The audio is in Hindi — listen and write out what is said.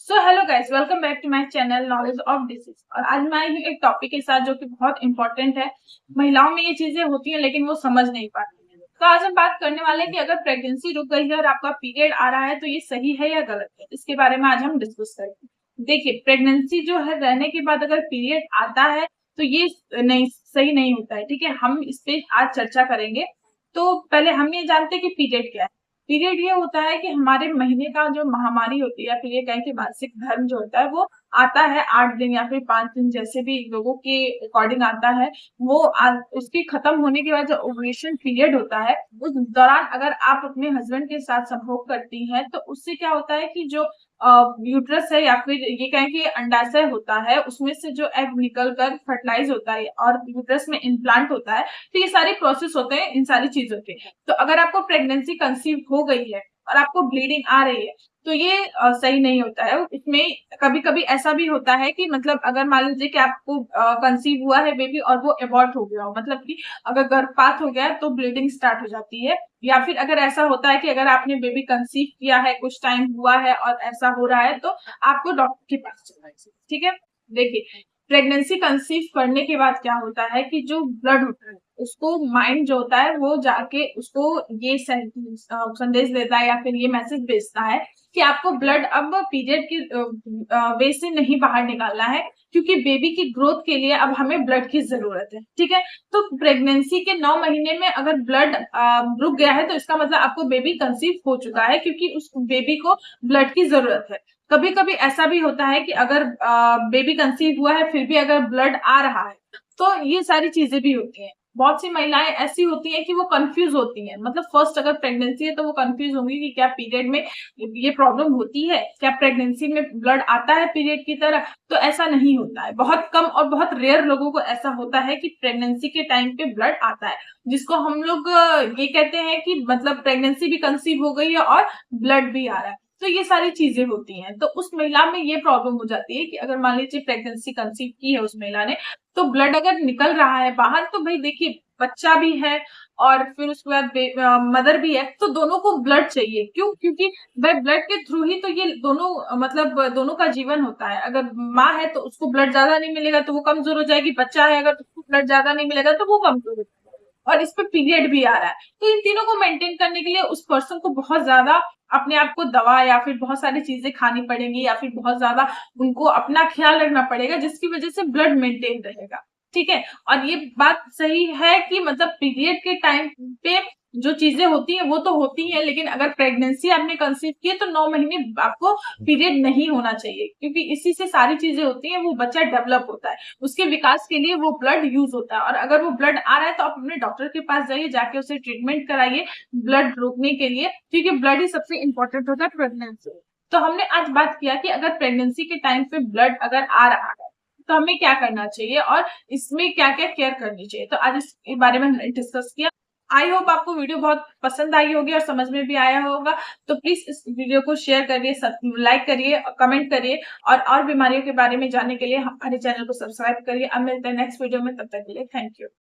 So hello guys, welcome back to my channel knowledge of disease. और आज मैं आई हूँ एक टॉपिक के साथ जो कि बहुत इंपॉर्टेंट है। महिलाओं में ये चीजें होती हैं लेकिन वो समझ नहीं पाती हैं। तो आज हम बात करने वाले हैं कि अगर प्रेगनेंसी रुक गई है और आपका पीरियड आ रहा है तो ये सही है या गलत है। इसके बारे में आज हम डिस्कस करेंगे। देखिए, प्रेगनेंसी जो है रहने के बाद अगर पीरियड आता है तो ये नहीं सही नहीं होता है। ठीक है, हम इस पे आज चर्चा करेंगे। तो पहले हम ये जानते हैं कि पीरियड क्या है। पीरियड ये होता है कि हमारे महीने का जो महामारी होती है या फिर ये कहें कि मासिक धर्म जो होता है वो आता है 8 दिन या फिर 5 दिन, जैसे भी लोगों के अकॉर्डिंग आता है। वो उसके खत्म होने के बाद जो ओवुलेशन पीरियड होता है उस दौरान अगर आप अपने हस्बैंड के साथ संभोग करती हैं तो उससे क्या होता है कि जो यूट्रस है या फिर ये कहें कि अंडाशय होता है उसमें से जो एग निकल कर फर्टिलाइज होता है और यूट्रस में इम्प्लांट होता है। तो ये सारी प्रोसेस होते हैं इन सारी चीजों के। तो अगर आपको प्रेगनेंसी कंसीव हो गई है और आपको ब्लीडिंग आ रही है तो ये सही नहीं होता है। इसमें कभी कभी ऐसा भी होता है कि मतलब अगर मान लीजिए कि आपको कंसीव हुआ है बेबी और वो एबॉर्ट हो गया हो, मतलब कि अगर गर्भपात हो गया है तो ब्लीडिंग स्टार्ट हो जाती है। या फिर अगर ऐसा होता है कि अगर आपने बेबी कंसीव किया है, कुछ टाइम हुआ है और ऐसा हो रहा है तो आपको डॉक्टर के पास चलना चाहिए। ठीक है, देखिए, प्रेगनेंसी कंसीव करने के बाद क्या होता है कि जो ब्लड होता है उसको माइंड जो होता है वो जाके उसको ये संदेश देता है या फिर ये मैसेज भेजता है कि आपको ब्लड अब पीरियड की वे से नहीं बाहर निकालना है, क्योंकि बेबी की ग्रोथ के लिए अब हमें ब्लड की जरूरत है। ठीक है, तो प्रेगनेंसी के 9 महीने में अगर ब्लड रुक गया है तो इसका मतलब आपको बेबी कंसीव हो चुका है, क्योंकि उस बेबी को ब्लड की जरूरत है। कभी कभी ऐसा भी होता है कि अगर बेबी कंसीव हुआ है फिर भी अगर ब्लड आ रहा है तो ये सारी चीजें भी होती हैं। बहुत सी महिलाएं ऐसी होती हैं कि वो कंफ्यूज होती हैं, मतलब फर्स्ट अगर प्रेगनेंसी है तो वो कंफ्यूज होंगी कि क्या पीरियड में ये प्रॉब्लम होती है, क्या प्रेगनेंसी में ब्लड आता है पीरियड की तरह। तो ऐसा नहीं होता है, बहुत कम और बहुत रेयर लोगों को ऐसा होता है कि प्रेगनेंसी के टाइम पे ब्लड आता है, जिसको हम लोग ये कहते हैं कि मतलब प्रेगनेंसी भी कंसीव हो गई है और ब्लड भी आ रहा है। तो ये सारी चीजें होती हैं। तो उस महिला में ये प्रॉब्लम हो जाती है कि अगर मान लीजिए प्रेगनेंसी कंसीव की है उस महिला ने, तो ब्लड अगर निकल रहा है बाहर तो भाई देखिए, बच्चा भी है और फिर उसके बाद मदर भी है, तो दोनों को ब्लड चाहिए। क्यों? क्योंकि भाई ब्लड के थ्रू ही तो ये दोनों मतलब दोनों का जीवन होता है। अगर माँ है तो उसको ब्लड ज्यादा नहीं मिलेगा तो वो कमजोर हो जाएगी, बच्चा है अगर उसको ब्लड ज्यादा नहीं मिलेगा तो वो कमजोर हो जाएगा, और इस पे पीरियड भी आ रहा है। तो इन तीनों को मेंटेन करने के लिए उस पर्सन को बहुत ज्यादा अपने आप को दवा या फिर बहुत सारी चीजें खानी पड़ेंगी या फिर बहुत ज्यादा उनको अपना ख्याल रखना पड़ेगा, जिसकी वजह से ब्लड मेंटेन रहेगा। ठीक है, और ये बात सही है कि मतलब पीरियड के टाइम पे जो चीजें होती हैं वो तो होती हैं, लेकिन अगर प्रेगनेंसी आपने कंसीव की है तो 9 महीने आपको पीरियड नहीं होना चाहिए, क्योंकि इसी से सारी चीजें होती हैं। वो बच्चा डेवलप होता है, उसके विकास के लिए वो ब्लड यूज होता है। और अगर वो ब्लड आ रहा है तो आप अपने डॉक्टर के पास जाइए, जाके उसे ट्रीटमेंट कराइए ब्लड रोकने के लिए, क्योंकि ब्लड ही सबसे इंपॉर्टेंट होता है प्रेगनेंसी। तो हमने आज बात किया कि अगर प्रेगनेंसी के टाइम पे ब्लड अगर आ रहा है तो हमें क्या करना चाहिए और इसमें क्या क्या केयर करनी चाहिए। तो आज इस बारे में हमने डिस्कस किया। आई होप आपको वीडियो बहुत पसंद आई होगी और समझ में भी आया होगा। तो प्लीज इस वीडियो को शेयर करिए, लाइक करिए, कमेंट करिए, और बीमारियों के बारे में जानने के लिए हमारे चैनल को सब्सक्राइब करिए। अब मिलते हैं नेक्स्ट वीडियो में, तब तक के लिए थैंक यू।